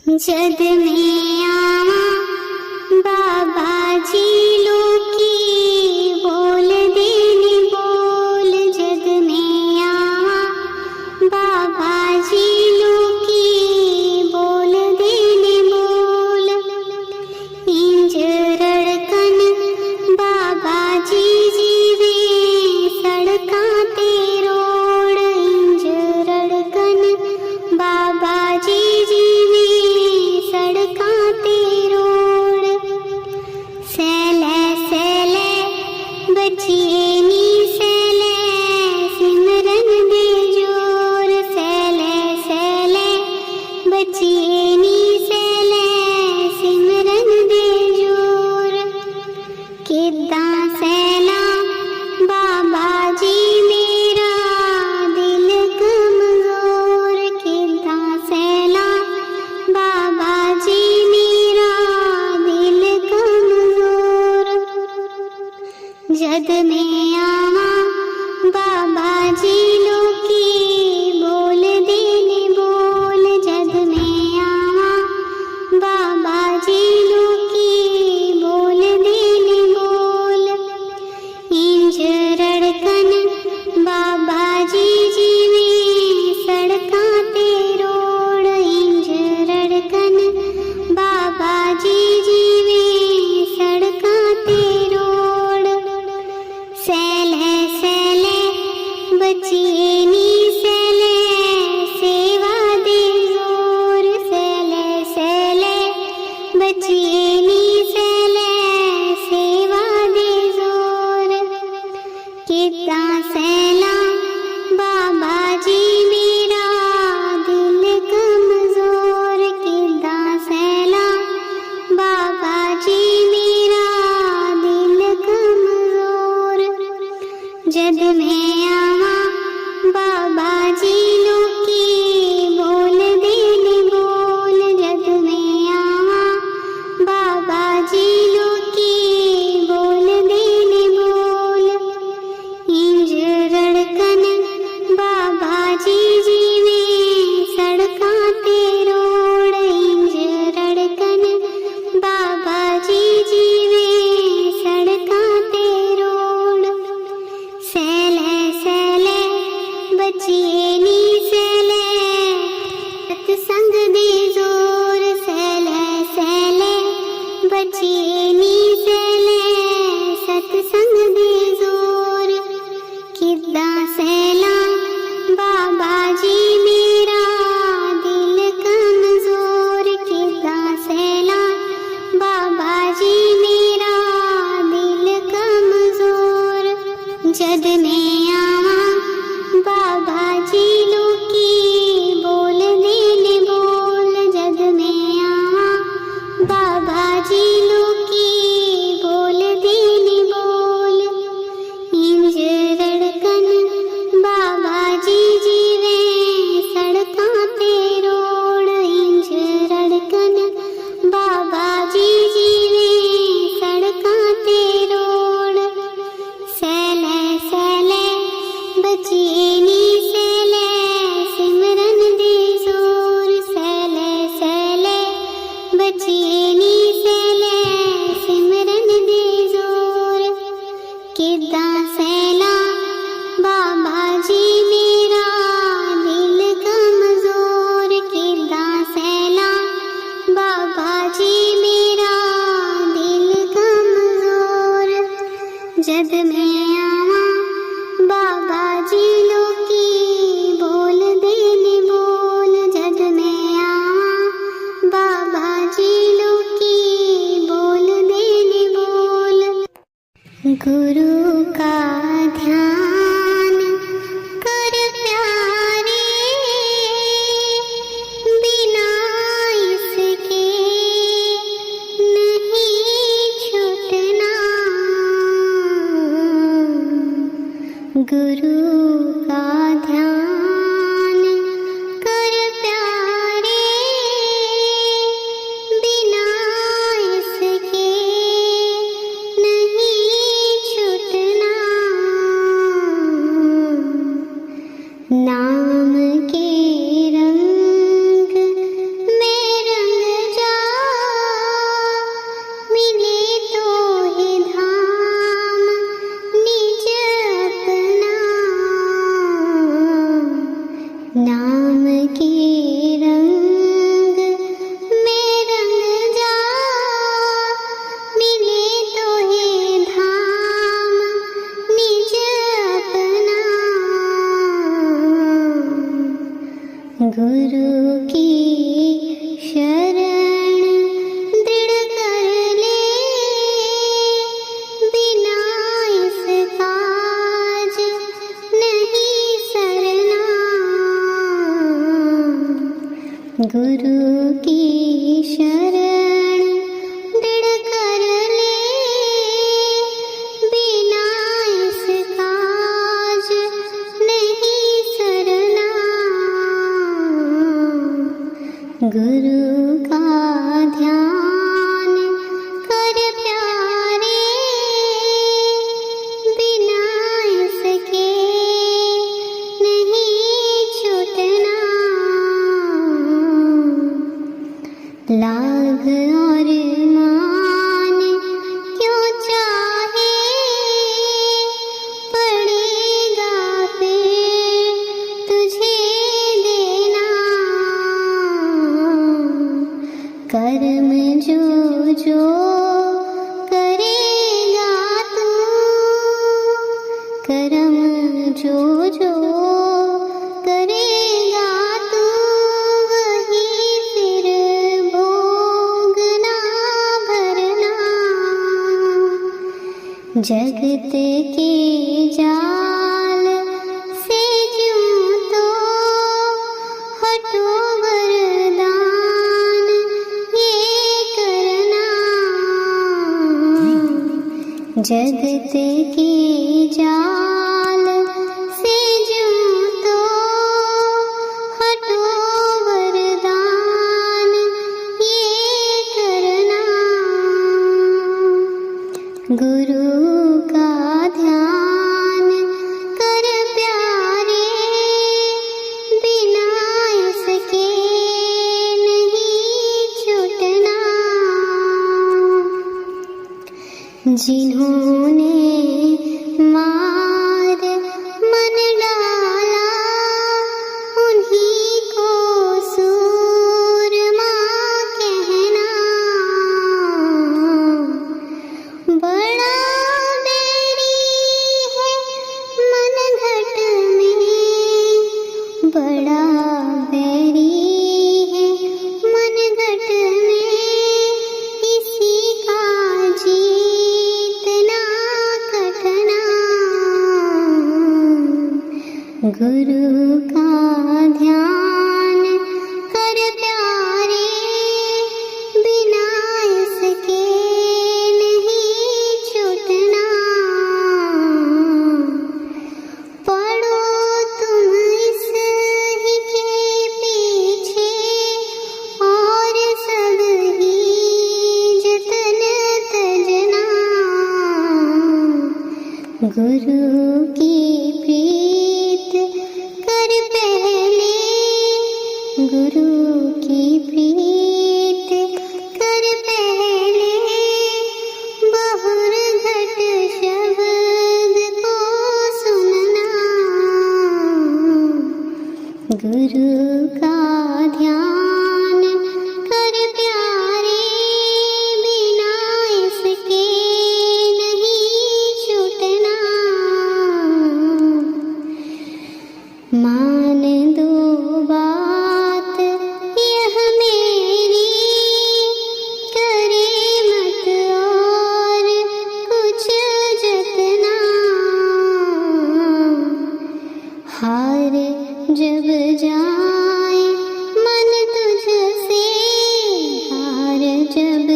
जद में आवा बाबा जी लोकी बोल देने बोल। जद में आवा बाबा जी लोकी बोल देने बोल। इंज रड़कन बाबा जी जीवे सड़कां ते रोड। इंज रड़कन बाबा जी जीवे सड़कां ते रोड। सैले सैले बचिए नी सैले सिमरन दे जोर। सैले सैले बचिए नी सैले सिमरन दे जोर। किद्दां सैला बाबा जी मेरा दिल कमजोर। किद्दां सैला बाबा जी मेरा दिल कमजोर। जद में आवा बाबा जी लोकी बोल देने बोल। जद में आवा गुरु की शरण दृढ़ कर ले, बिना इस काज नहीं सरना। गुरु का ध्यान कर प्यारे, बिना इसके नहीं छूटना। लाभ और मान क्यों चाहे, पड़ेगा फिर तुझे देना। कर्म जो जो करेगा तू, कर्म जो जो करेगा तू, वही फिर भोगना भरना। जगत के जाल से ज्यों तो हटो वरदान ये करना। जगत के जाल से ज्यों तो हटो वरदान ये करना। गुरु का ध्यान कर प्यारे, बिना इसके नहीं छूटना। जिन्होंने मार मन डाला, उन्हीं को सूरमा कहना। बड़ा बैरी है मन घट में, बड़ा बैरी है मन घट में, इसी का जीतना कठना। गुरु का ध्यान कर प्यारे, बिना इसके नहीं छूटना। पढ़ो तुम इस ही के पीछे, और सब ही जतन तजना। गुरु की प्रीत कर पहले, गुरु की प्रीत कर पहले, बहुर घट शब्द को सुनना। गुरु का ध्यान कर प्यारे, बिना इसके नहीं छूटना। मान दो बात यह मेरी, करे मत और कुछ जतना। हार जब जाए मन तुझसे, हार जब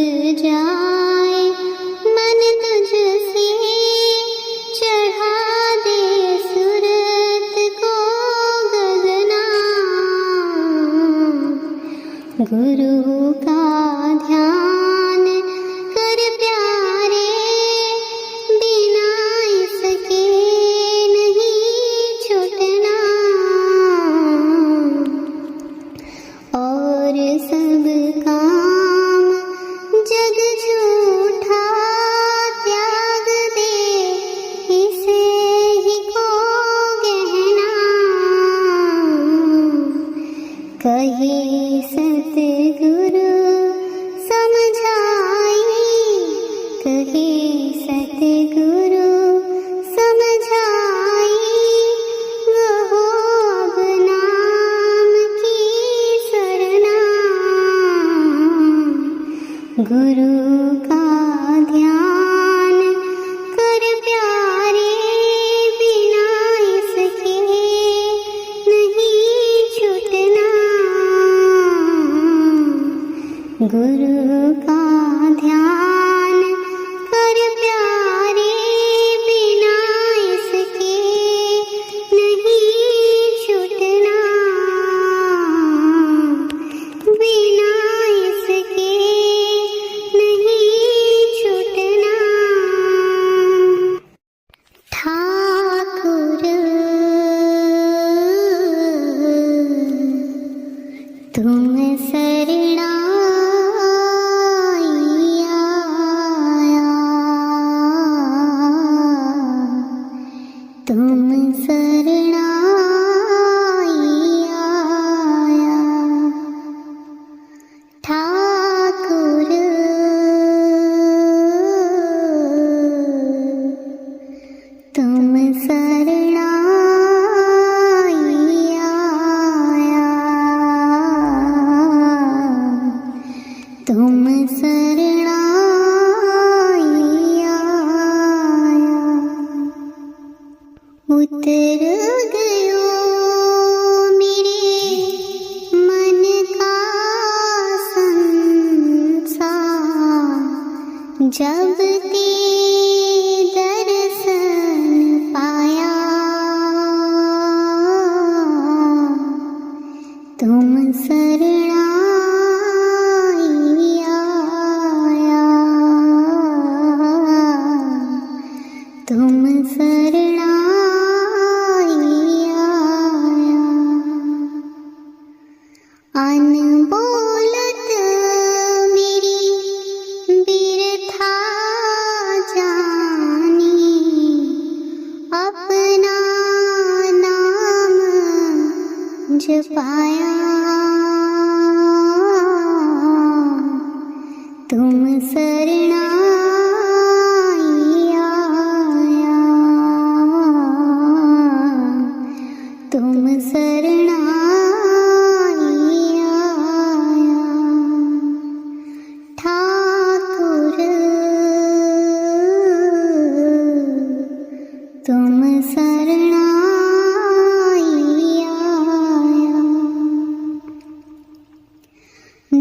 जाए मन तुझसे, चढ़ा दे सूरत को गगना। गुरु का ध्यान कर प्यारे, बिना इसके नहीं छूटना। और सब काम जग झूठा त्याग दे, इसे ही को गहना। कहे सतगुरु समझाई, कहे सतगुरु समझाई, वहो अब नाम की सरना। गुरु का ध्यान कर प्यारे, बिना इसके नहीं छूटना। गुरु का ध्यान कर प्यारे, बिना इसके नहीं छूटना, बिना इसके नहीं छूटना। ठाकुर तुम शरणाई आया, तुम शरणाई आया। ठाकुर तुम शरणाई आया, तुम शरणाई आया। उतर गयो मेरे मन का संसार, जब ते दर्शन पाया। तुम शरणाई आया, तुम शरणाई आया। अनबोलत मेरी बिरथा जानी, अपना नाम जपाया। तुम शरणाई आया, तुम शरणाई आया। ठाकुर तुम शरणाई आया।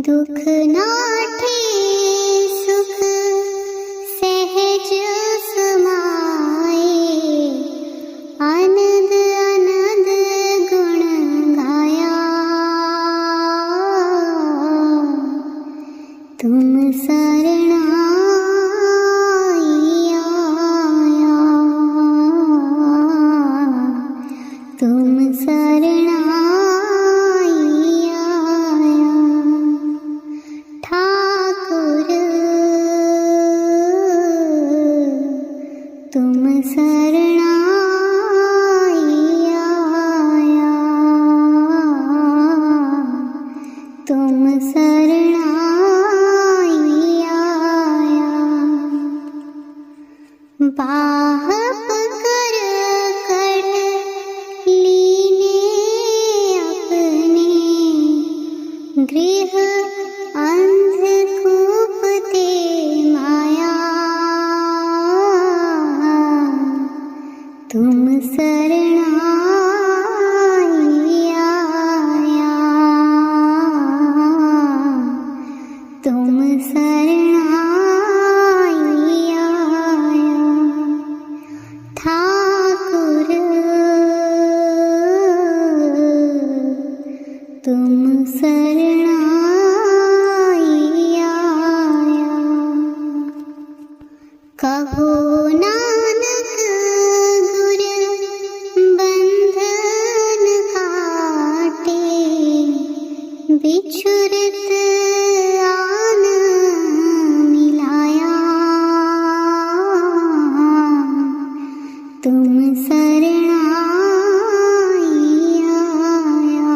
दुख नाठे सुख सहज समाए, आनंद आनंद गुण गाया। तुम शरणाई आया, तुम शरणाई आया। ठाकुर तुम शरणाई आया, तुम शरणाई आया। बाह पकड़ कर लीने अपने, गृह अंधकूप ते माया। तुम शरणाई आया, तुम शरणाई आया। ठाकुर तुम शरणाई आया। कहो नानक गुर बंधन काटे, बिछुरत आन मिलाया। तुम शरणाई आया,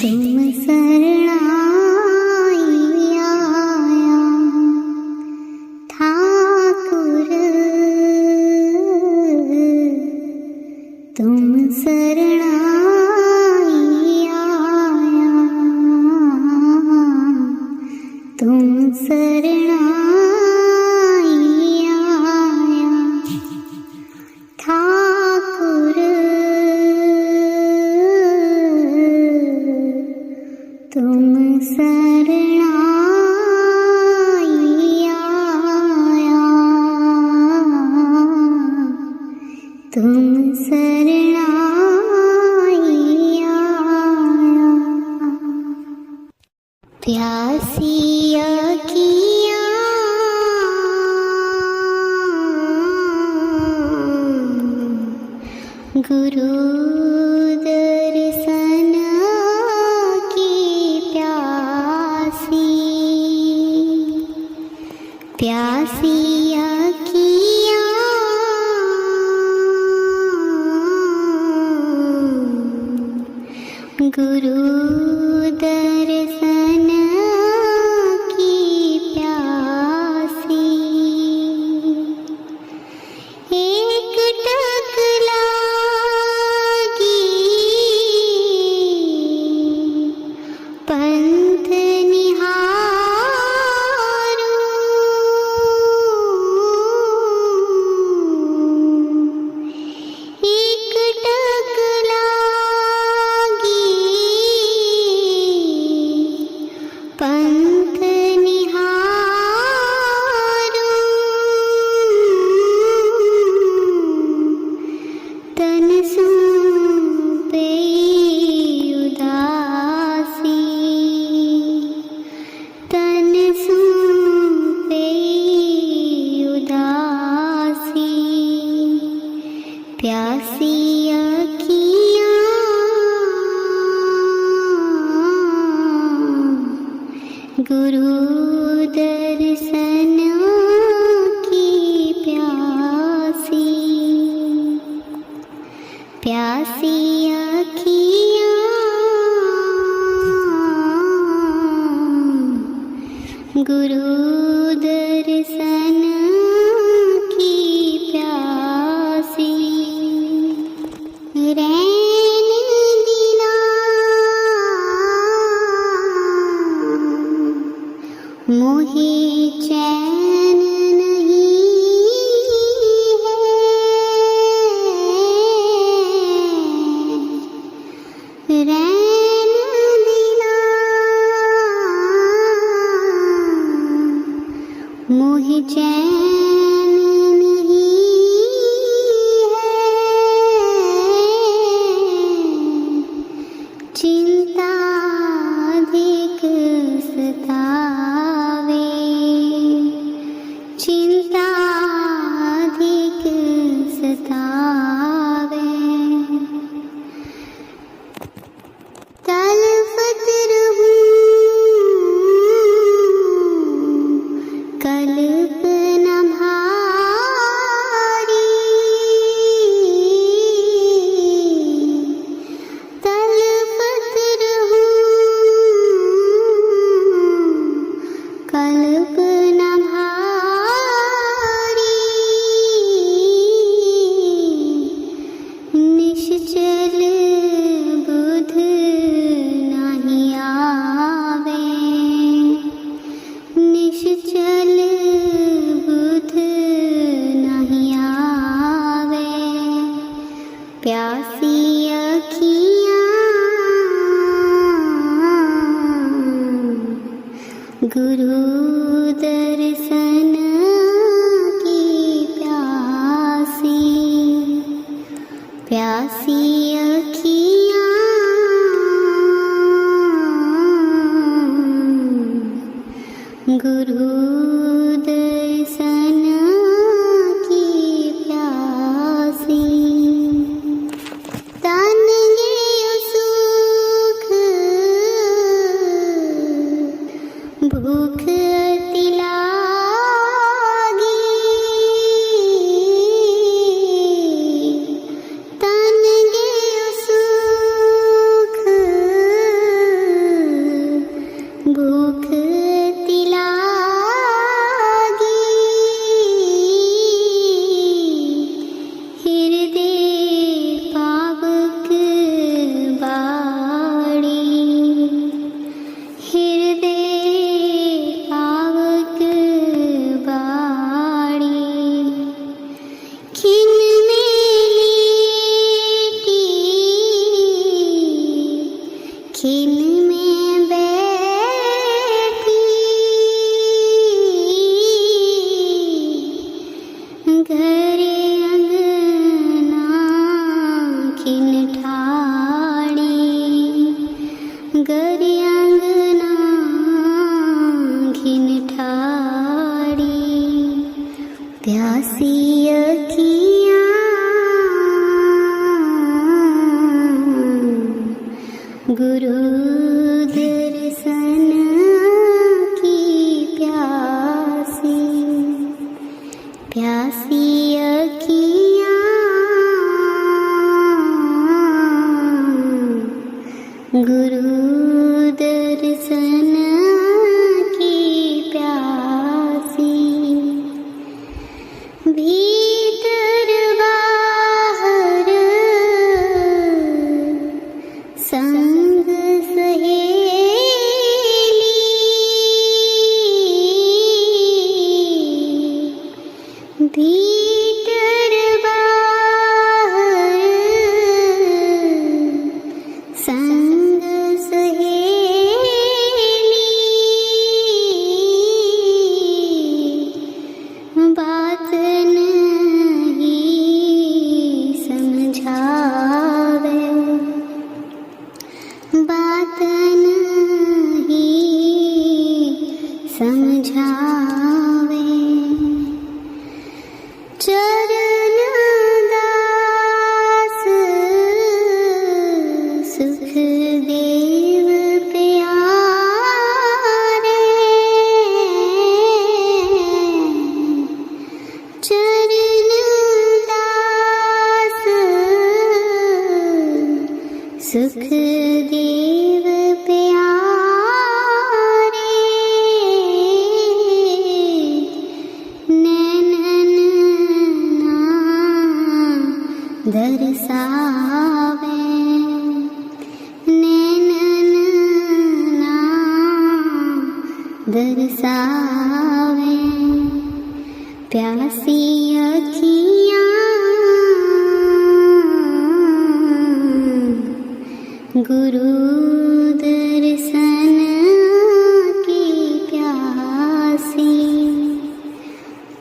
तुम शरणाई आया। ठाकुर तुम शरणाई आया, तुम शरणाई आया। ठाकुर तुम शरणाई आया, तुम शरणाई आया। प्यासी अखियाँ गुरु दर्शन की प्यासी, प्यासी अखियाँ गुरु दर्शन की प्यासी। एक टक लागी पंथ निहारूं, एक टक लागी पंथ निहारूं, तन सौंपे उदासी, तन सौंपे उदासी। प्यासी अखियाँ गुरु दर्शन की प्यासी, प्यासी अखियाँ गुरु दर्शन की प्यासी। रैन दिला मोहे चैन नहीं है, रैन दिला मोहे चैन नहीं है, चिंता अधिक सतावे, चिंता अधिक सतावे। तलफत रहूं कल्पना भारी, तलफत रहूं कल्पना भारी, निश्चल बुध नहीं आवे, निश्चल बुध नहीं आवे। प्यासी अखियाँ गुरु दर्शन की प्यासी, प्यासी अखियाँ गुरु दर्शन की प्यासी। तन गे सुख भूख अति लागी, तन गे सुख भूख अति लागी। गुरु दर्शन की प्यासी, प्यासी अखियाँ गुरु दर्शन की प्यासी, भीतर बाहर संग सहेली, भीतर बाहर संग सहेली, बात नहीं समझावे, बात नहीं समझावे, चरण दास सुख देव प्यारे, चरण दास सुख देव प्यारे, नैनन ना दरसावे, नैनन ना दरसावे, प्यासी अखियाँ गुरु दर्शन की प्यासी,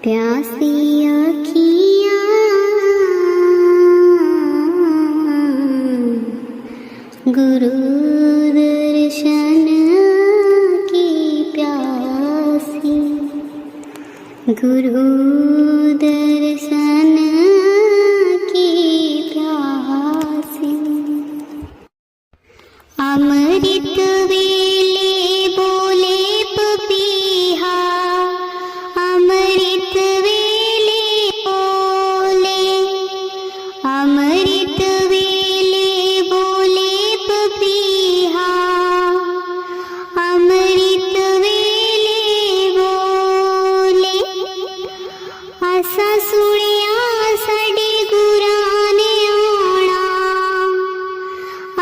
प्यासी अखियाँ गुरु दर्शन की प्यासी, गुरु दर्शन की प्यासी, अमृत वेले बोले पपीहा, अमृत वेले बोले, अमृत वेले बोले पपीहा, अमृत वेले बोले, असा सुनिया साडे गुराने आना,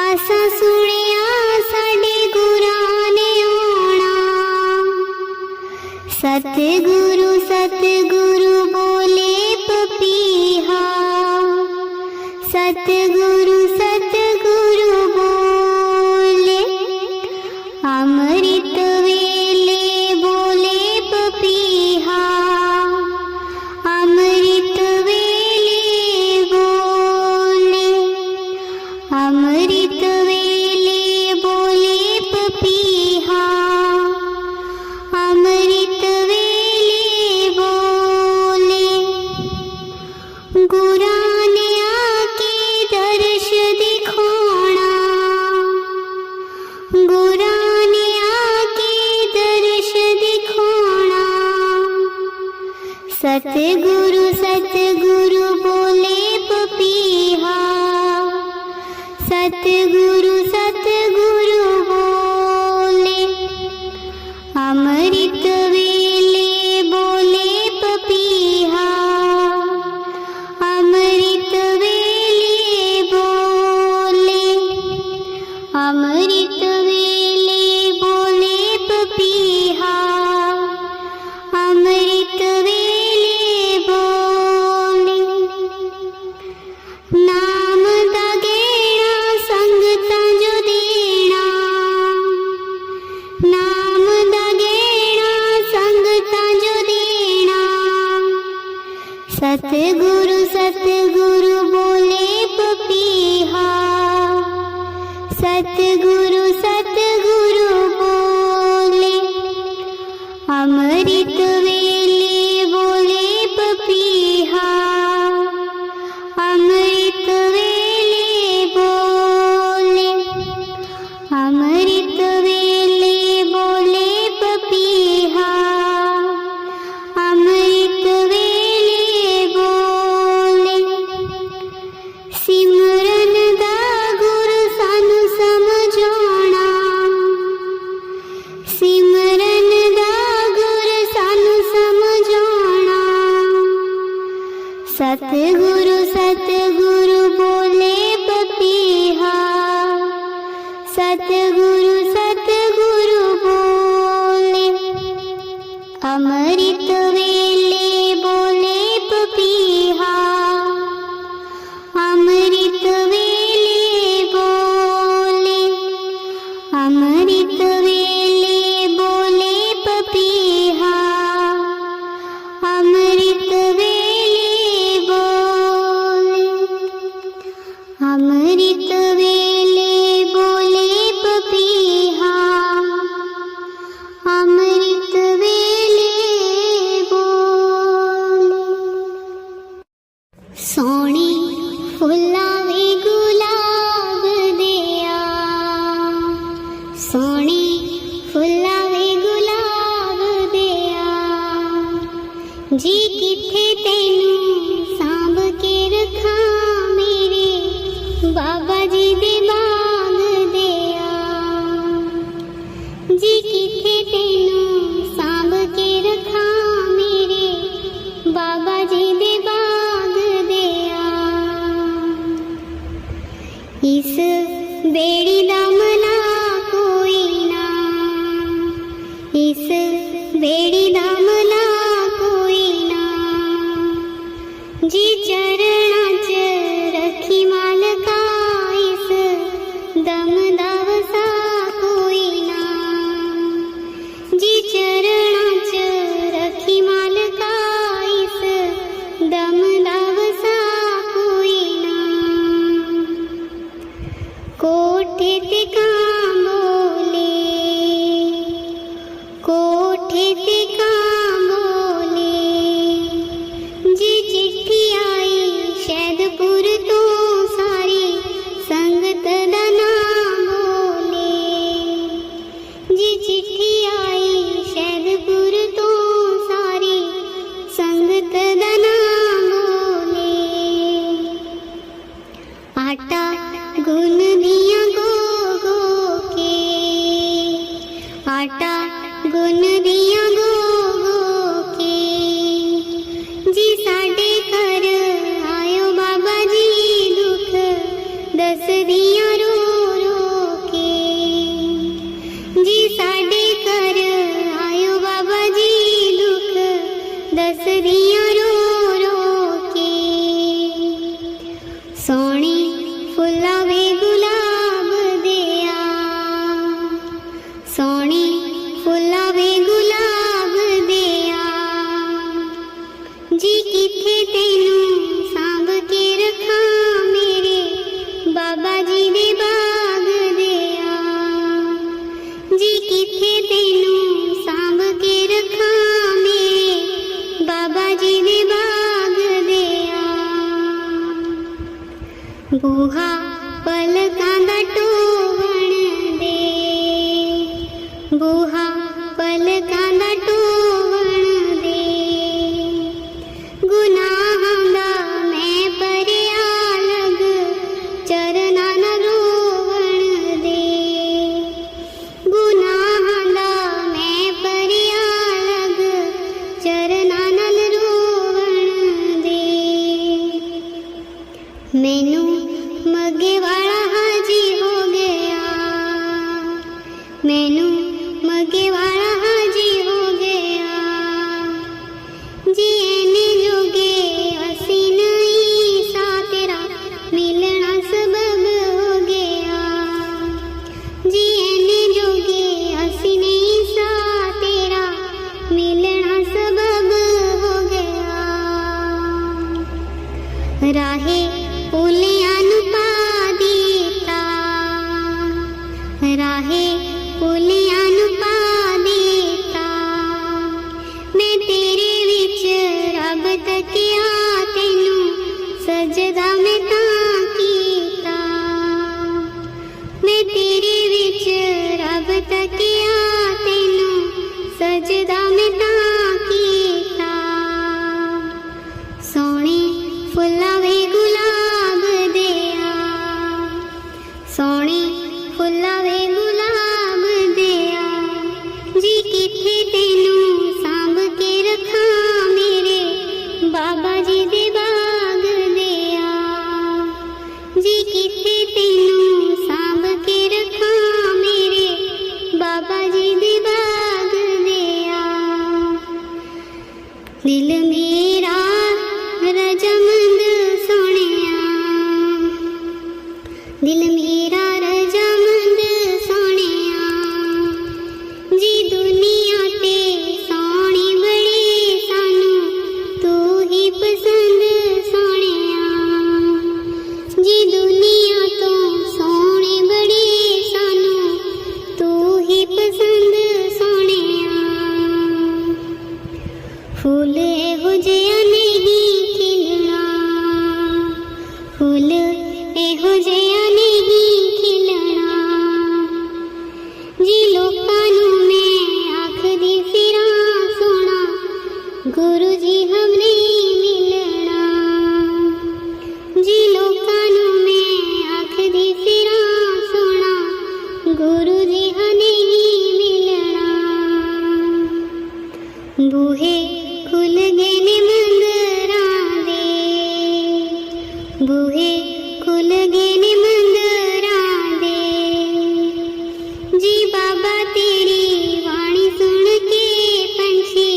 असा सुनिया साडे गुराने आना, सतगुरु सतगुरु बोले पपीहा, सतगुरु सतगुरु बोले, अमृत वेले बोले पपीहा, अमृत वेले बोले, अमृत वेले बोले पपीहा, अमृत वेले बोले, गुराने आके दर्श दिखाना, गुराने फुल्ला वे गुलाब दिया जी किथे तेनू सांभ के रखा मेरे बाबा जी दे बाग दिया जी किथे तेनू सांभ के रखा मेरे बाबा जी दे बाग दिया इस बेड़ी दा मला कोई ना इस बेड़ी दा मला कोई ना जी चरणा च रखी मालका इस दम दा वसा कोई ना जी चरणा च रखी मालका इस दम दा वसा कोई ना कोठे ते कां बोले कोठे ते कां बोले जी चिट्ठी आई शैदपुर तो सारी संगत दा नाम बोले जी चिट्ठी आई शैदपुर तो सारी संगत दा नाम बोले आटा गुन दिया गो गो के आटा गुन दिया गो गो के जी साडे घर आयो बाबा जी दुख दस दिया रो रो के जी साडे घर आयो बाबा जी दुख दस दिया रो रो के सोनी फुल्ला वे गुलाब दिया सोनी फुल्ला वे गुलाब दिया जी किथे तेनू सांभ के रखा मेरे बाबा जी दे बाग दिया जी किथे तेनू सांभ के रखा मेरे बाबा जी दे बाग दिया बूहा पलकां दा टोवण दे बूहा पलकां दा टोवण दे गुनाहां दा मैं भरिया लग चरनां नाल रोवण दे गुनाहां दा मैं भरिया लग चरनां नाल रोवण दे मैनू मगे वाला हाजी हो गया मैनू मगे वाला हाजी हो गया जी एने जोगे असी नहीं सा तेरा मिलना सबब हो गया जी एने जोगे असी नहीं सा तेरा मिलना सबब हो गया राहे पुलियां नु पा दिता राहे पुलियां नु पा दिता मैं तेरे विच रब तकिया तेनू सजदा मैं तां कीता मैं तेरे विच रब तकिया तेनू सजदा मैं तां कीता सोने फुल्ला वे गुलाब दिया सोने फुल्ला वे गुलाब दिया जी किथे तेनू सांभ के रखा मेरे बाबा जी दे बाग दिया जी किथे तेनू सांभ के रखा मेरे बाबा जी दे बाग दिया दिल मेरा रजमंद सोनिया दिल मेरा रजमंद सोनिया जी दुनिया ते सोनी बड़ी सानू तू ही पसंद सोनिया जी दुनिया तो सोनी बड़ी सानू तू ही पसंद सोनिया फूल हो बूहे खुल गए ने मंदिरां दे, बूहे खुल गए ने मंदिरां दे। जी बाबा तेरी वाणी सुन के पंछी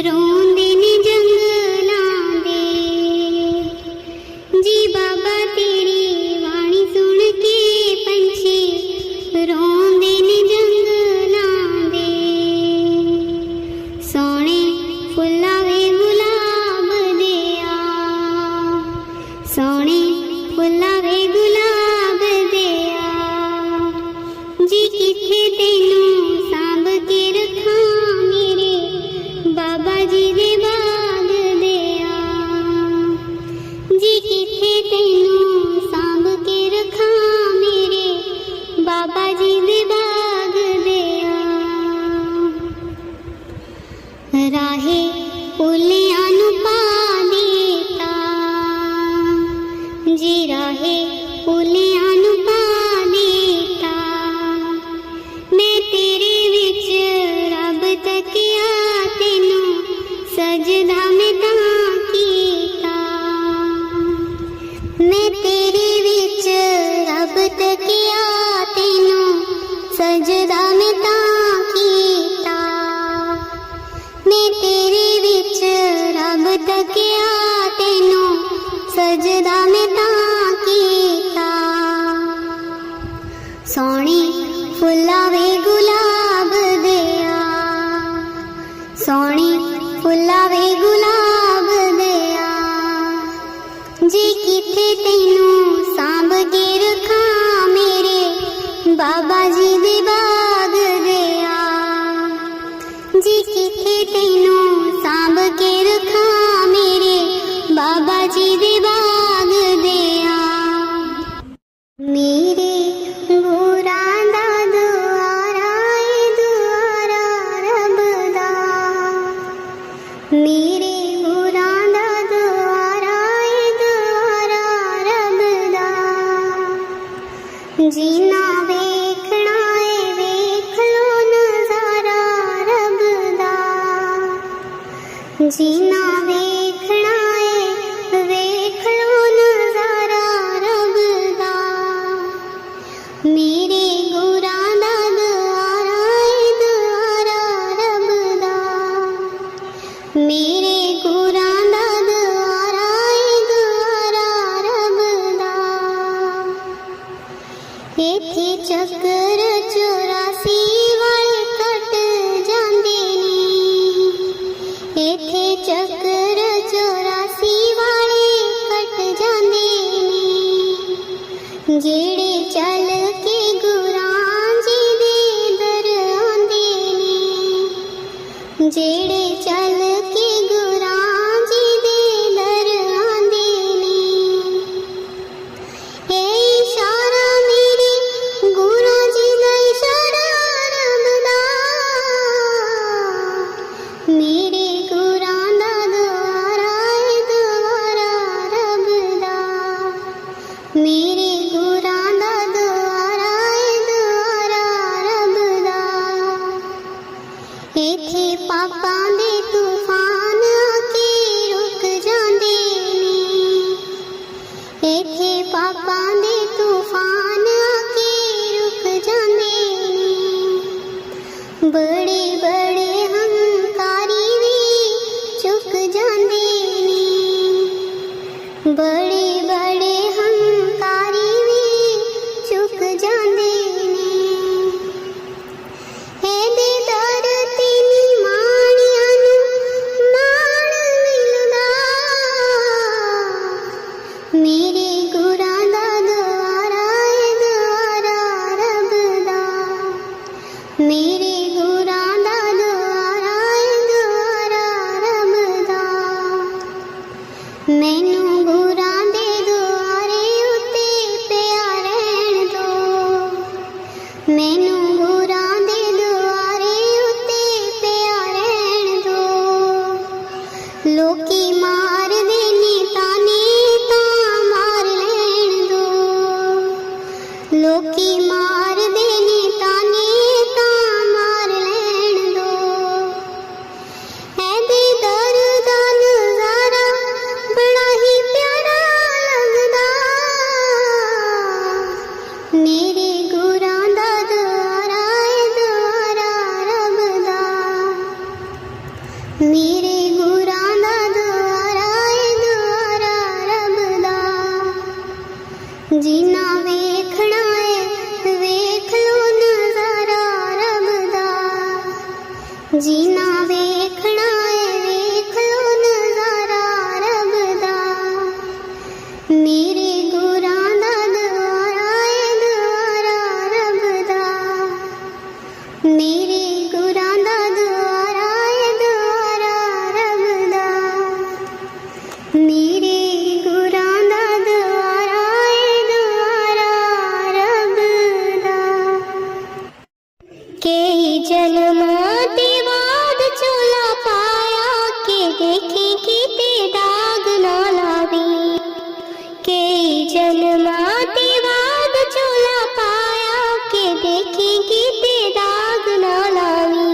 रोंदे ने जंगलां दे। जी बाबा तेरी वाणी सुन के पंछी रोंदे ने जंगलां दे। सोने फुल्ला वे गुलाब दिया, सोने फुल्ला वे गुलाब दिया। जी किथे तेनू सांभ के रखां मेरे बाबा जी दे बाग दिया। जी किथे तेनू सांभ के रखां मेरे बाबा जी दे बाग दिया। राहे पुलियां नू पा देता, जी राहे पुलियां नू पा देता। मैं तेरे विच रब तकिया तेनू सजदा मैं तां कीता। मैं तेरे विच रब तकिया तेनू सजदा मैं तां कीता। मैं तेरे विच रब तकिया तेनू सजदा मैं तां कीता। सोने फुल्ला वे गुलाब दिया, सोने फुल्ला वे गुलाब दिया। जी किथे तेनू सांभ के रखां मेरे बाबा जी दे बाग दिया। जी किथे तेनू सांभ के रखां मेरे बाबा जी दे बाग दिया। मेरे गुरां दा दुआरा ए दुआरा रब दा, मेरे गुरां दा दुआरा ए दुआरा रब दा। जीना वेखना ए वेख लो नज़ारा रब दा। जीना वेखना ए वेख लो नज़ारा रब दा। मेरे गुरां दा दुआरा ए दुआरा रब दा। मेरे गुरां दा दुआरा ए दुआरा रब दा। इत्थे चक्कर 84 वाले कट जांदे ने, इत्थे चक्कर 84 वाले कट जांदे ने। जेड़े चल के गुरां जी दे दर आंदे ने, जेड़े चल के गुरां जी दे दर आंदे ने। ए इशारा मेरे गुरां जी दा इशारा रब दा। मेरे गुरां दा दुआरा ए दुआरा रब दा। मेरे गुरां दा दुआरा ए दुआरा रब दा। इत्थे पापां दे तूफान आके रुक जांदे ने, इत्थे पापां दे तूफान आके रुक जांदे ने। बड़े बड़े हंकारी भी चुक जांदे ने, बड़े बड़े हंकारी भी चुक जांदे ने। एदे दर ते निमाणियां नू मान मिलदा। मेरे गुरां दा दुआरा ए दुआरा रब दा। मेरे गुरां जीना वेखना वेख लो नजारा रब दा मेरे गुरां दा द्वारा रब दा मेरे गुरां दा द्वारा रब दा मेरे गुरां दा द्वारा रब दा कई जन्मां ते बाद चोला पाया के देखे किते दाग ना लावी कई जन्मां ते बाद चोला पाया के देखे किते दाग ना लावी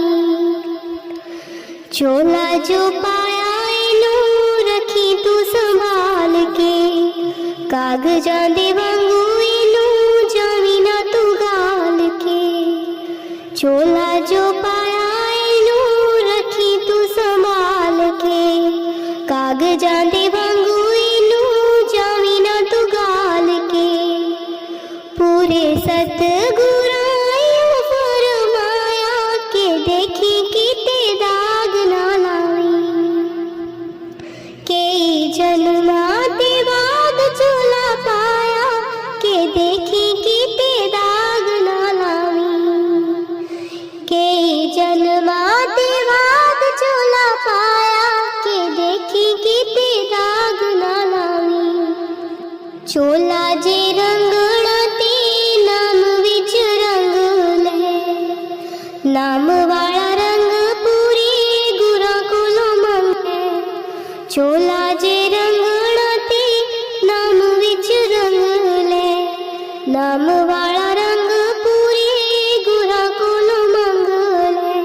चोला जो पाया एनू रखी तू संभाल के कागजां दे वांगू एनू जावी ना तू गाल के चोला जो पाया एनू रखी तू संभाल के कागजां दे वांगू एनू जावी ना तू गाल के पूरे सतगुरां इहो फरमाया के देखी किते दाग ना लावी कई जन्मां ते बाद चोला पाया के देखी किते दाग ना लावी कई जन्मां ते बाद चोला पाया के देखी किते दाग ना लावी चोला जे रंगड़ा ते नाम विच रंग ले नाम वाला रंग पूरे गुरां कोलों मंगे चोला जे रंगड़ा ते नाम विच रंग ले नाम वाला रंग पूरे गुरां कोलों मंग ले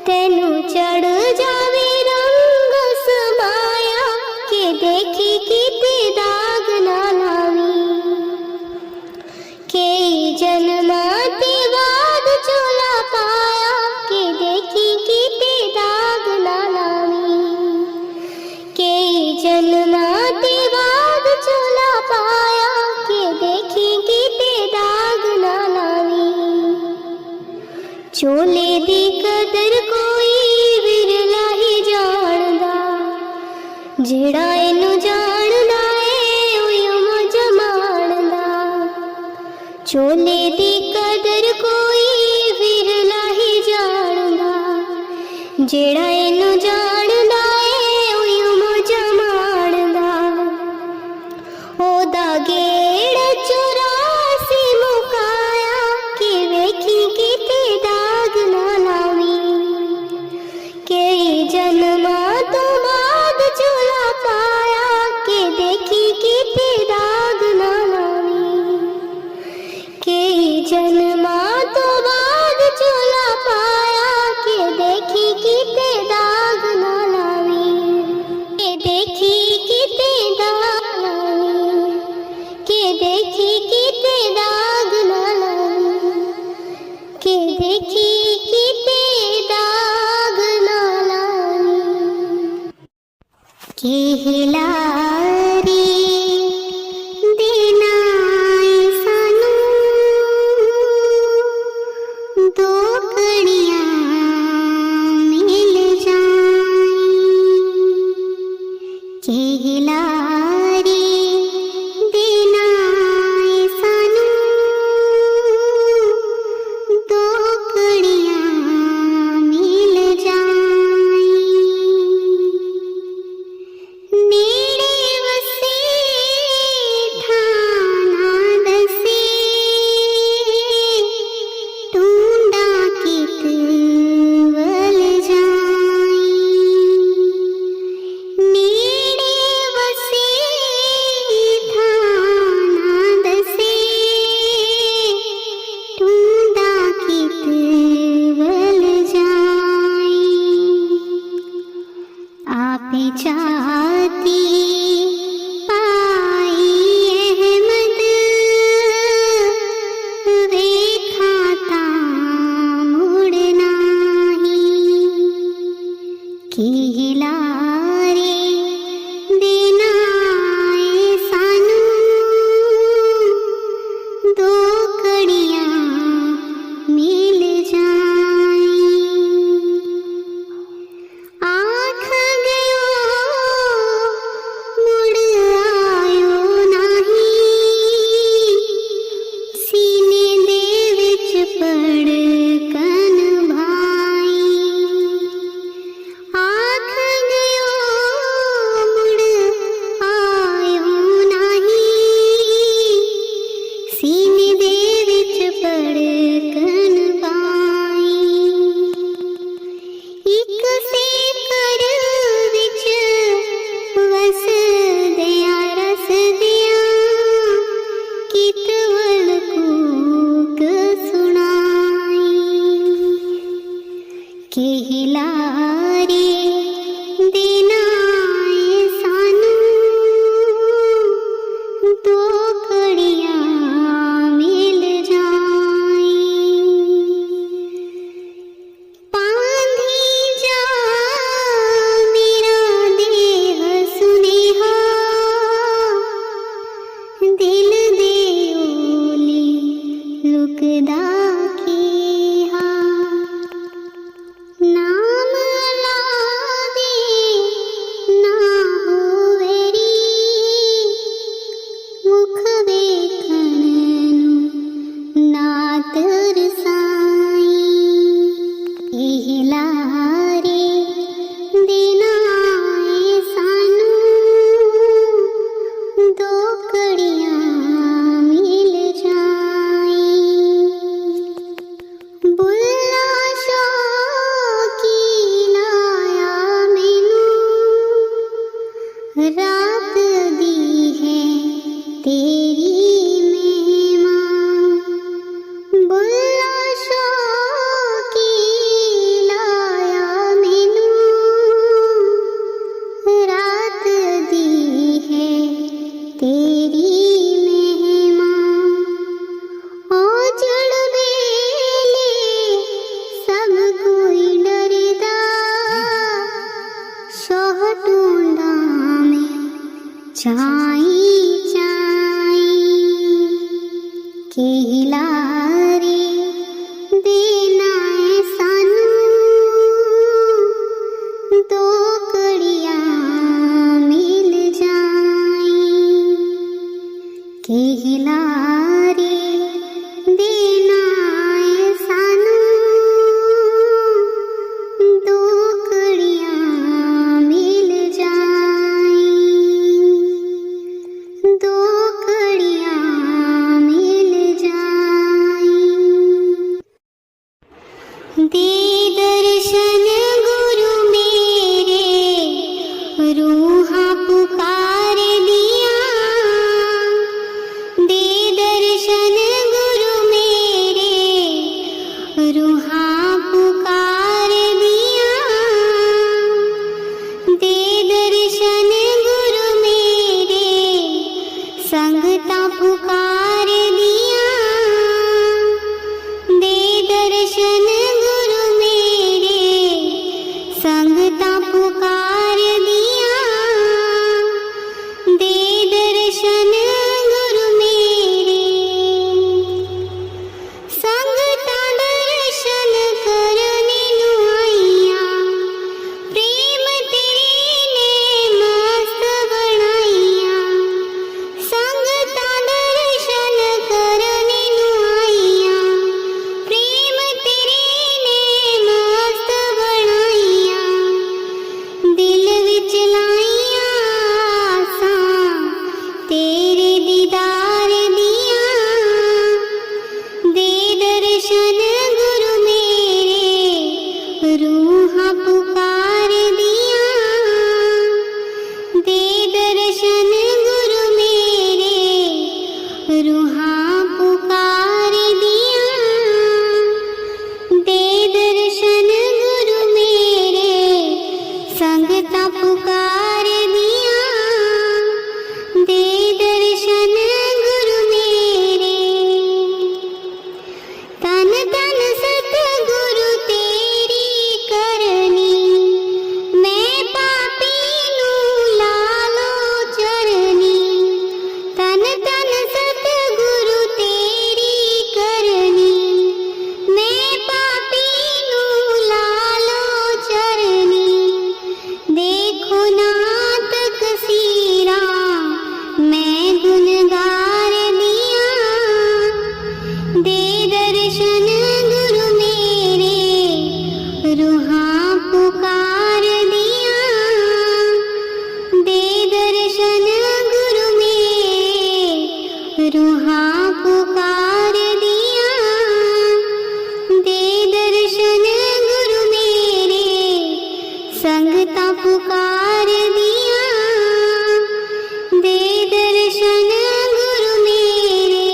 तेनू चढ़ जावे रंग समाया के देखी किते दाग ना लावी कई जन्मां ते बाद चोला पाया के देखी किते दाग ना लावी कई जन्मां ते बाद चोला पाया के देखी किते दाग ना लावी चोले दी कदर कोई विरला ही जानदा जेड़ा इनू जानदा है उयो मौज माणदा चोले दी कदर कोई विरला ही जानदा जेड़ा इनू जानदा है उयो मौज माणदा ओदा गेड़ 84 मुकाया के वेखी किते दाग ना लावी कई जन्मां तो बाद चोला पाया के देखी किते दाग ना लावी कई जन्मां तो बाद चोला पाया के देखी किते दाग ना लावी के देखी किते दाग लावी के देखी किते दाग ना लावी के देखी किते दाग ना लावी के हिलारी देना सानू दो कड़ियां मिल जाएं के हिलारी देना सानू दो कड़ियां मिल जाएं कहला रे देना है सानू दो कड़ियां मिल जाए बांधी जा मेरा देह सुनेहा दिल दे ओले लुकदा केहा नाम ला दे ना होवेरी मुख वेखण नूं ना तरसाई कहला रे देना है सानू दो कड़ियां मिल जाए बुल्ला शौकी लाया मैनू रात दी है तेरी मेहमान बुल्ला शौकी लाया मैनू रात दी है तेरी मेहमान ओ जड़ बेले सब कोई डरदा शोह टूंडा में चाई चाई कहला रे देना है सानू दो कड़ियां मिल जाए कहला रे देना है सानू दो कड़ियां मिल जाए दो कड़ियां मिल जाए दे दर्शन गुरु मेरे रूहां पुकार दिया दे दर्शन गुरु मेरे रूहां पुकार दिया दे दर्शन गुरु मेरे संगता पुकार दिया दे दर्शन गुरु मेरे संगता पुकार दिया दे दर्शन गुरु मेरे संगता दर्शन करने नूं आईयां प्रेम तेरे ने मस्त बनाईयां संगता दर्शन करने नूं आईयां प्रेम तेरे ने मस्त बनाईयां दिल विच लाईयां आसां तेरे दीदार दियां दे दर्शन गुरु मेरे रूहां पुकार दियां दे दर्शन गुरु मेरे रूहां पुकार दियां दे दर्शन गुरु मेरे संगता पुकार दियां दे दर्शन गुरु मेरे तन तन सतगुरु तेरी करनी मैं पापी नूं लालो चरनी तन तन सतगुरु तेरी करनी मैं पापी नूं लालो चरनी देखो नात कसीरा मैं गुनगार दिया दे दर्शन गुरु मेरे रूहां पुकार दिया दे दर्शन गुरु मेरे रूहां पुकार दिया दे दर्शन गुरु मेरे संगता पुकार दिया दे दर्शन गुरु मेरे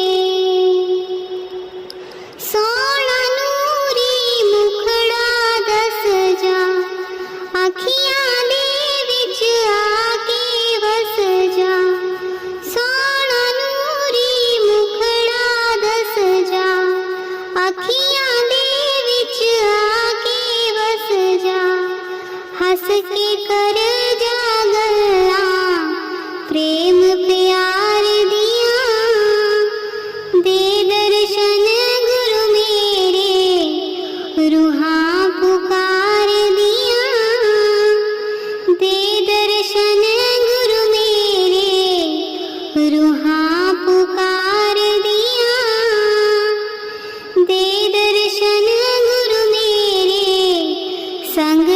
सोना नूरी मुखड़ा दस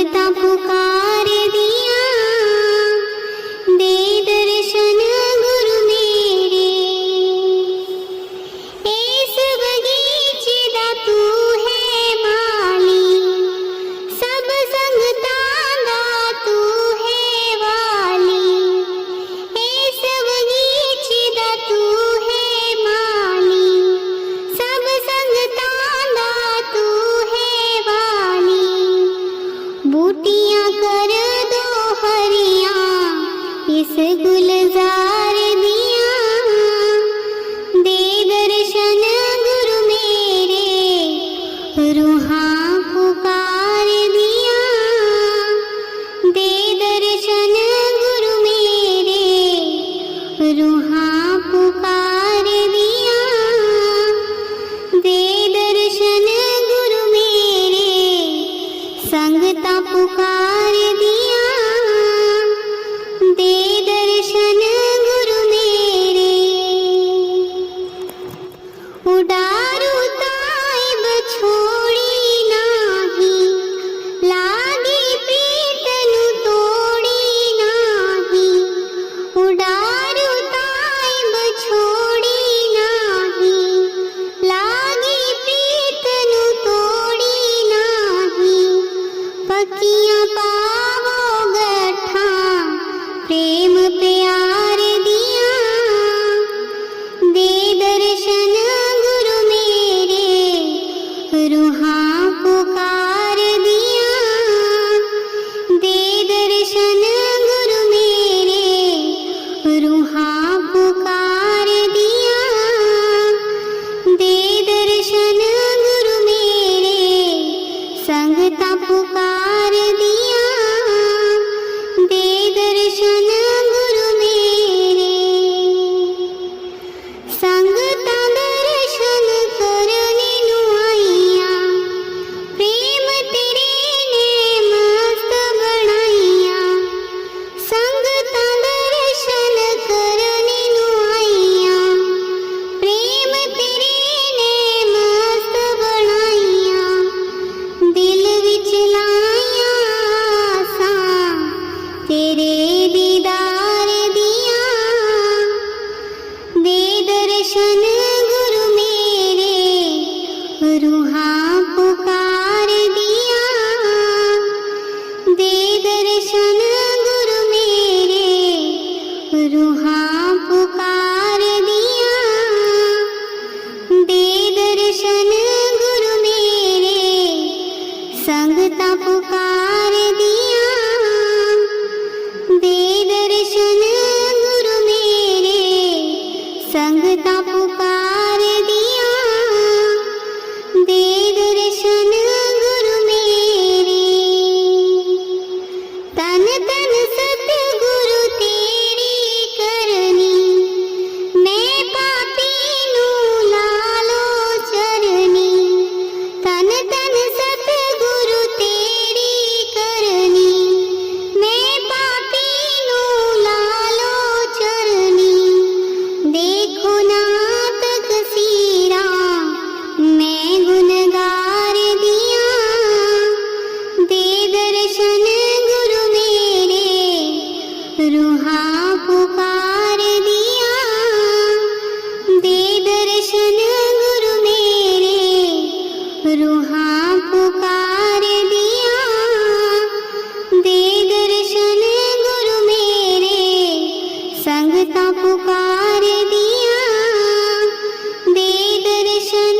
संगता पुकार दिया, दे दर्शन गुरु मेरे। इस बगीचे दा तू है माली, सब संगतां दा तू है वाली। इस बगीचे दा तू है माली, सब संगतां दा तू है वाली। बूटियां कर दो हरियां इस गुलजार दिया, दे दर्शन गुरु मेरे। रूहां पुकार दिया, दे दर्शन गुरु मेरे। रूहां पुकार दिया, दे दर्शन गुरु मेरे। संगता पुकार दिया, दे दर्शन गुरु मेरे। उडारू ताइब छोड़ी नाही, लागी प्रीत नु तोड़ी नाही। उडारू ताइब छोड़ी नाही, लागी प्रीत नु तोड़ी नाही। पक्कियां पावो गठा प्रेम प्यार दिया, दे दर्शन गुरु मेरे। रूहां पुकार दिया, दे दर्शन गुरु मेरे। रूहां पुकार दिया, दे दर्शन गुरु मेरे। संगता पुकार दिया, दे दर्शन गुरु मेरे। संगता दर्शन करने नु आईया, प्रेम तेरे ने मस्त बनाईया। संगता दर्शन करने नु आईया, प्रेम तेरे ने मस्त बनाईया। दिल विच लाया आसां तेरे दीदार दिया, दे दर्शन गुरु मेरे। रूहां पुकार दिया, दे दर्शन गुरु मेरे। रूहां पुकार दिया, दे दर्शन गुरु मेरे। संगता पुकार दिया, दे दर्शन गुरु मेरे। संगता पुकार दिया, दे दर्शन गुरु मेरे। तन तन सतगुरु तेरी करनी, मैं पापी नू लालो चरनी। तन तन सतगुरु तेरी करनी, मैं पापी नू लालो चरनी। देखो ना तकसीरा मैं गुनगार दिया, दे दर्शन गुरु मेरे। रूहां पुकार दिया, दे दर्शन गुरु मेरे। रूहां पुकार दिया, दे दर्शन गुरु मेरे। संगता पुकार दिया, दे दर्शन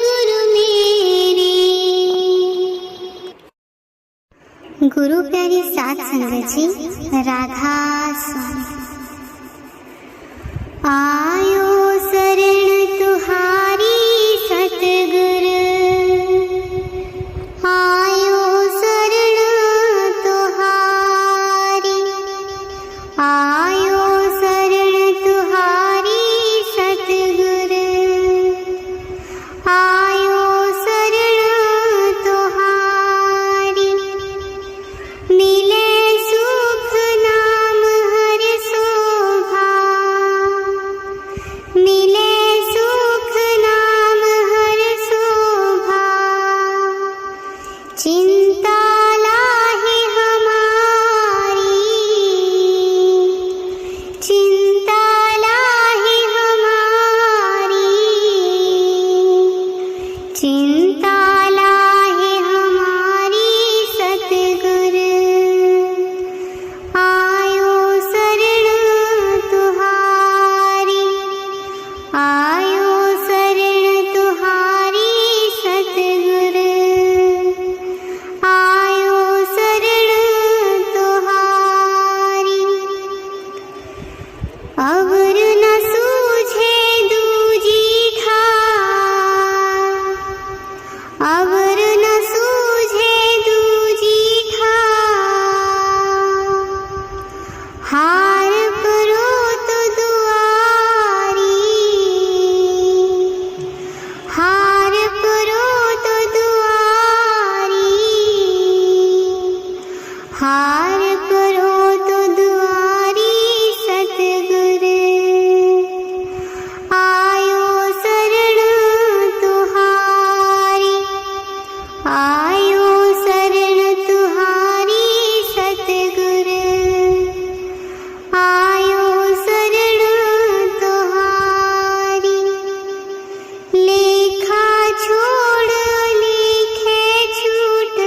गुरु मेरे। गुरु प्यारी सात संगत जी, राधा स्वामी। आयो शरण तुहारी सतगुरु, आयो शरण तुहारी। आयो शरण तुहारी सतगुरु, आयो शरण तुहारी। मिले सुख नाम हर शोभा, हार करो तो दुआरी सतगुर, आयो शरण तुहारी, आयो शरण तुहारी सतगुर, आयो शरण तुहारी। लेखा छोड़ लिखे छूट,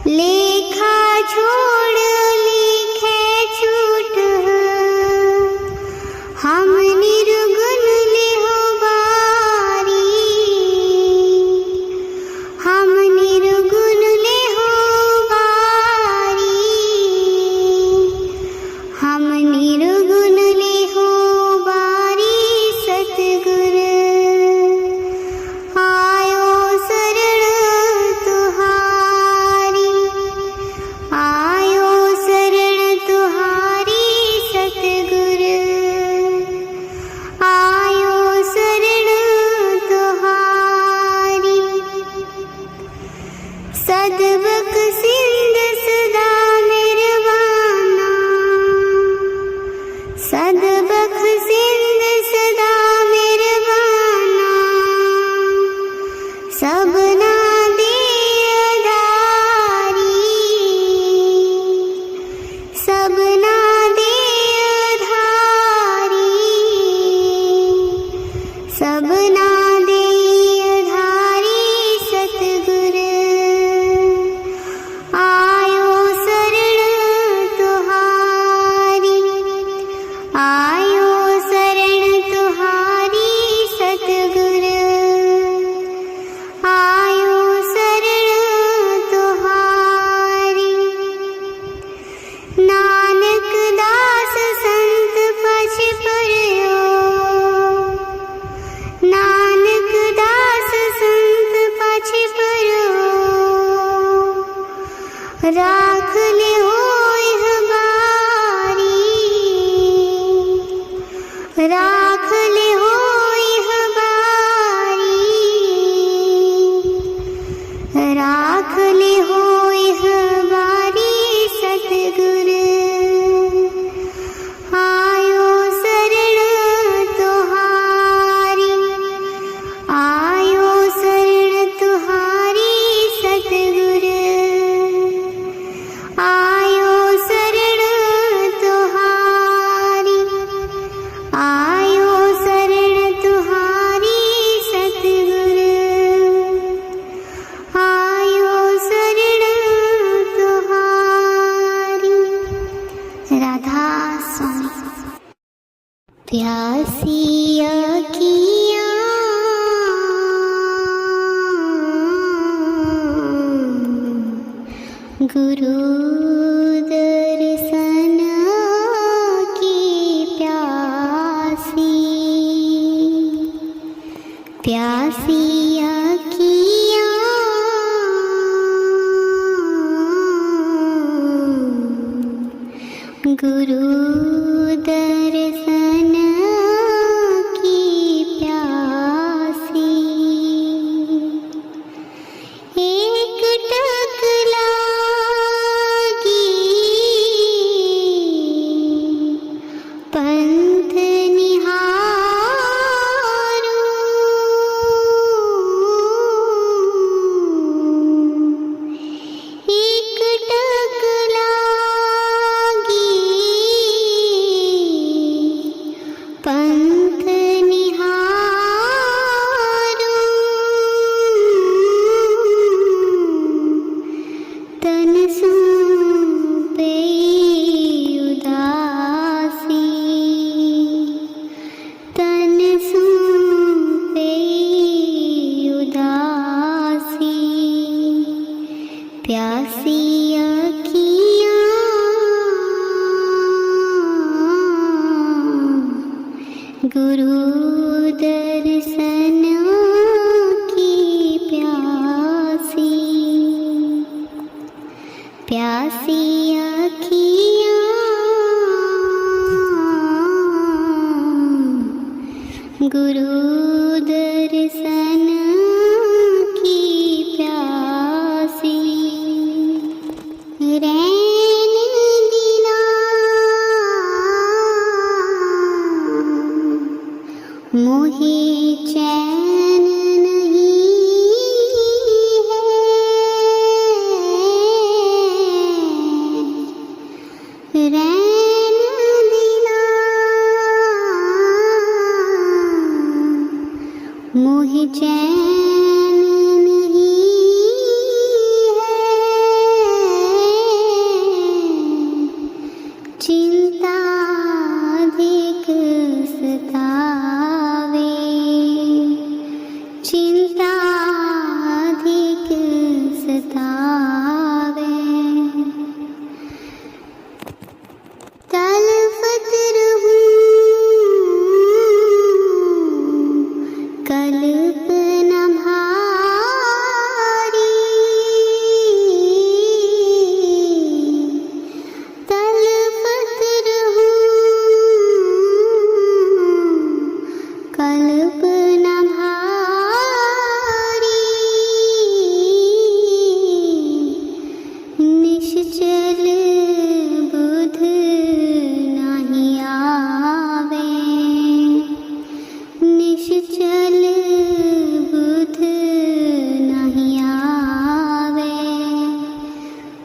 लेखा छोड़ लिखे छूट, हम निर्गुण लेहो बारी, हम निर्गुण लेहो बारी, हम निर्गुण लेहो बारी सतगुर, आयो शरण तुहारी, आयो शरण तुहारी सतगुर, आयो शरण तुहारी। सदबक सिंध सदा मेरवाना, सदबक सिंध सदा मेरवाना, सबना दे आधारी, सबना दे आधारी, सबना दे आधारी सतगुर, आयो शरण तुहारी, आयो शरण तुहारी सतगुर, आयो शरण तुहारी। नानक दास संत पछ परयो, नानक दास संत पछ परयो, राख ले होय बारी, राख ले होय बारी, राख ले होय बारी सतगुर, आयो शरण तुहारी, आयो शरण तुहारी सतगुर, आयो शरण तुहारी, आयो शरण तुहारी सतगुर, आयो शरण तुहारी। राधा स्वामी। प्यासी अखियाँ गुरु दर्शन की प्यासी, प्यासी अखियाँ गुरु दर्शन की प्यासी, एक टक लागी पंथ निहारू, एक टक लागी पंथ निहारू, तन सौंपे उदासी, तन सौंपे उदासी, प्यासी अखियाँ गुरु दर्शन की प्यासी, प्यासी अखियाँ गुरु दर्शन की प्यासी।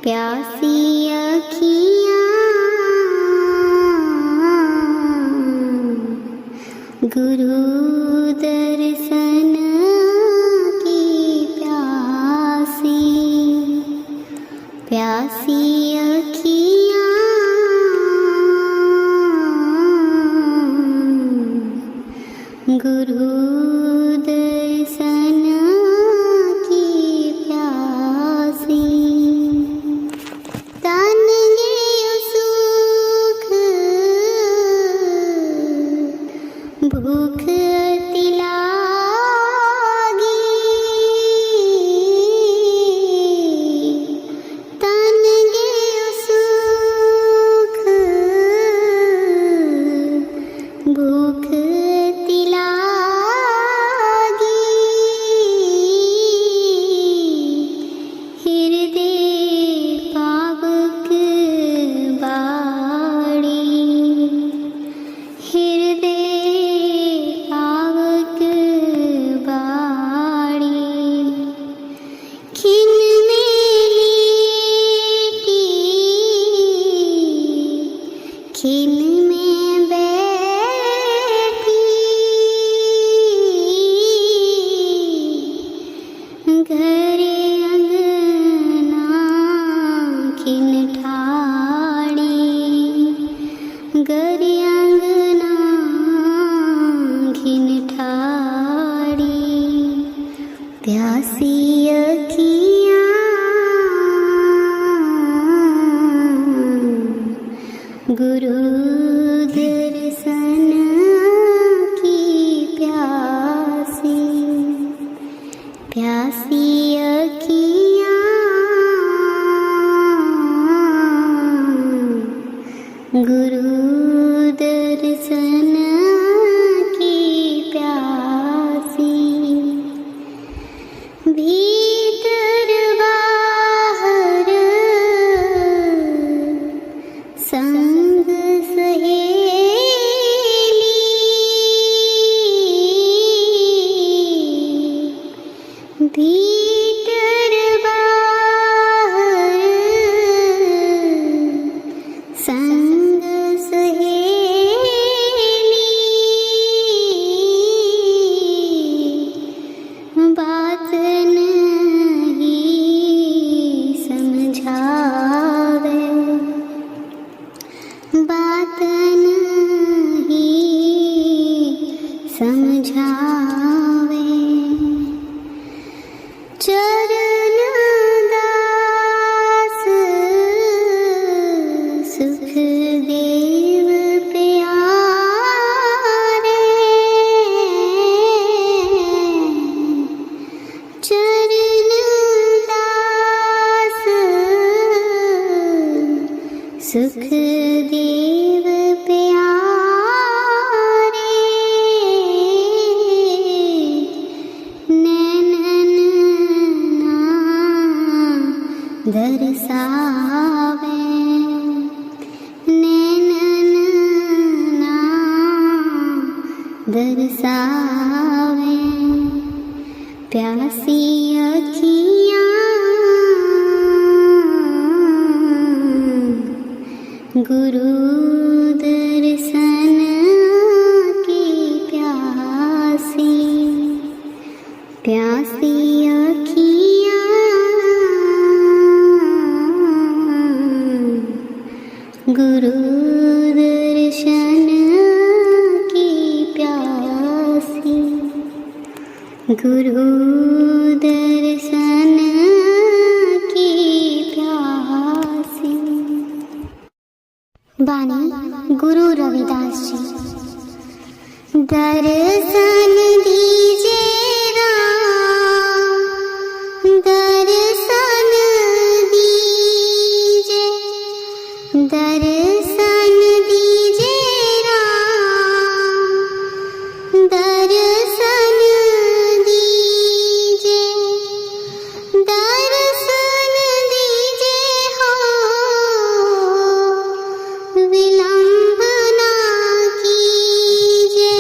प्यासी अखियाँ गुरु दर्शन की प्यासी, प्यासी अखियाँ गुरु दर्शन की प्यासी। तन गे सुख भूख तिलागी, तन गे सुख भूख तिलागी, हृदय पावक बाड़ी, हृदय पावक बाड़ी। खिन में लेटी, खिन में बैठी, घरे अंगना खिन ठाड़ी, घरे अंगना खिन ठाड़ी। प्यासी अखियाँ गुरु दर्शन की प्यासी, प्यासी अखियाँ गुरु दर्शन की प्यासी। भीतर बाहर संग सहेली, भीतर बाहर संग सहेली, बात नहीं समझावे, बात नहीं समझावे। चरण दास सुख देव प्यारे, चरण दास सुख देव प्यारे। नैनन ना दरसावे, नैनन ना दरसावे। प्यासी अखियाँ गुरु दर्शन की प्यासी, प्यासी अखियाँ गुरु दर्शन की प्यासी, गुरु दर्शन की प्यासी। बानी गुरु रविदास जी। दर्शन दीजे राम, दर्शन दीजे, दर्शन दीजे राम, दर्शन दीजे, दर्शन दीजे हो विलंब ना कीजे।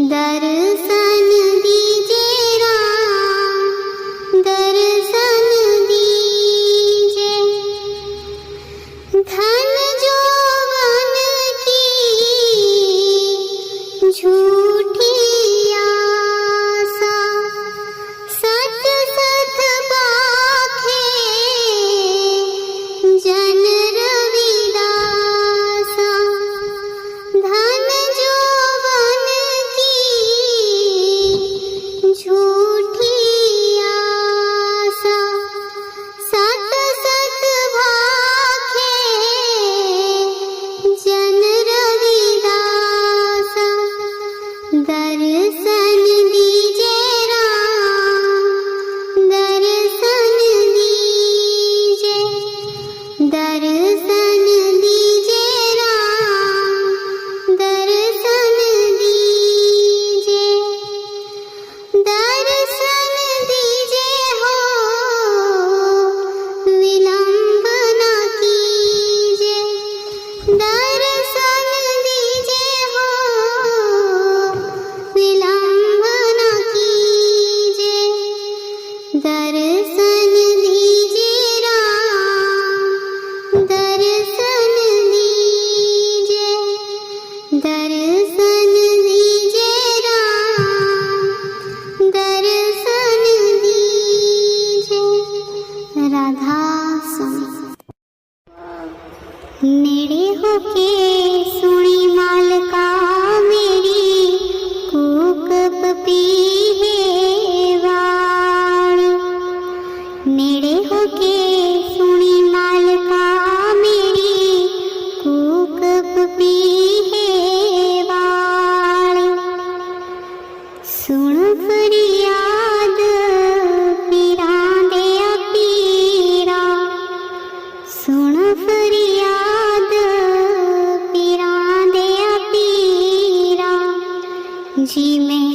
दर्शन दीजे राम, दर्शन दीजे। धन जौवन की झूठी आशा, सत सत बाखे जन रविदासा। धन जौवन की झूठी आशा, सत सत भाखे जन रविदासा। दर्शन दीजे राम, दर्शन दीजे। दर्शन दीजे राम, दर्शन दीजे। दर्शन दीजे हो विलंब न कीजे। दर्शन दीजे हो विलंब न कीजे। दर्शन दीजे राम, दर्शन दीजे। दर्शन दीजे राम, दर्शन दीजे। राधा स्वामी। नेड़े होके सुनी मालका मेरी, कूक पपीहे वाणी। नेड़े होके सुनी मालका मेरी, कूक पपीहे वाणी। सुन फरियाद पीरां दिया पीरा, सुन फरियाद पीरां दिया पीरा। जी मैं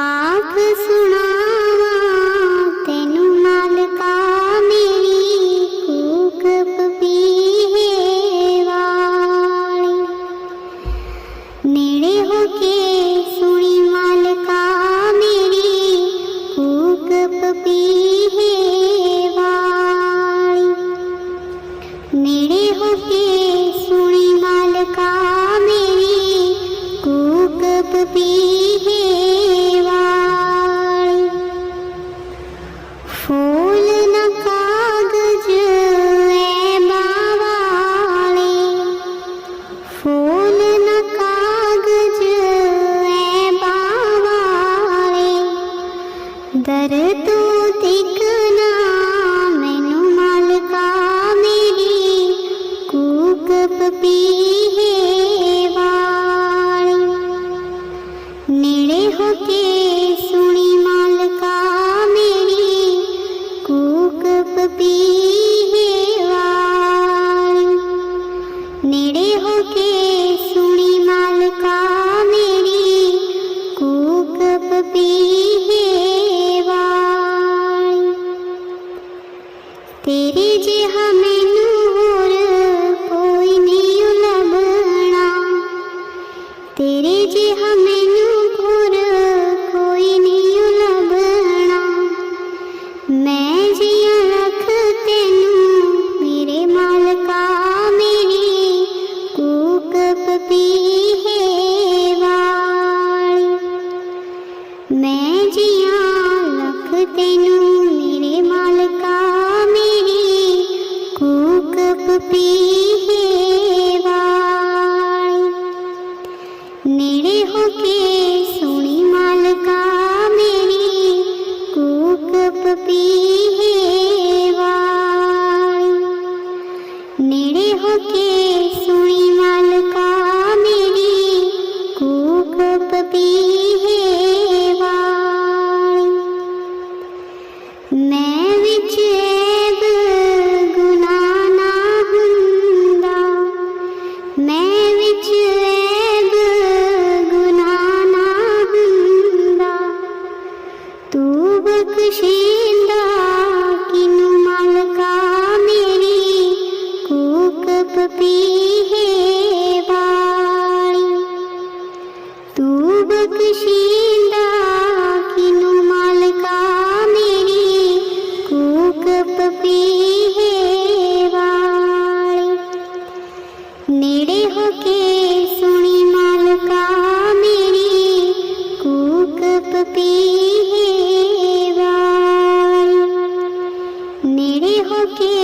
आख सुनावा तेनू मालका मेरी, कूक पपीहे वाणी। नेड़े होके सुनी मालका मेरी, कूक पपीहे वाणी। नेड़े होके सुनी मालका मेरी, कूक पपीहे वाणी। फूल न कागज ऐ बावाले, फूल न कागज ऐ बावाले। दर तू दिखना मैनू मालका मेरी, कूक पपीहे वाणी। नेड़े होके सुनी मालका मेरी, कूक पपीहे वाणी। नेड़े होके सुनी मालका मेरी, कूक पपीहे वाणी। तेरे जिहा मैनू होर कोई नहीं लभना, तेरे जिहा मैनू होर कोई नहीं लभना। मैं जियां रख तेनू मेरे मालका मेरी, कूक पपीहे वाणी। मैं जियां रख तेनू मेरे मालका मेरी, कूक पपीहे वाणी। नेड़े होके सुनी मालका मेरी, कूक पपीहे वाणी। नेड़े होके सुनी मालका मेरी, कूक पपीहे वाणी। मैं विच ऐब गुनाह ना हुंदा, हो के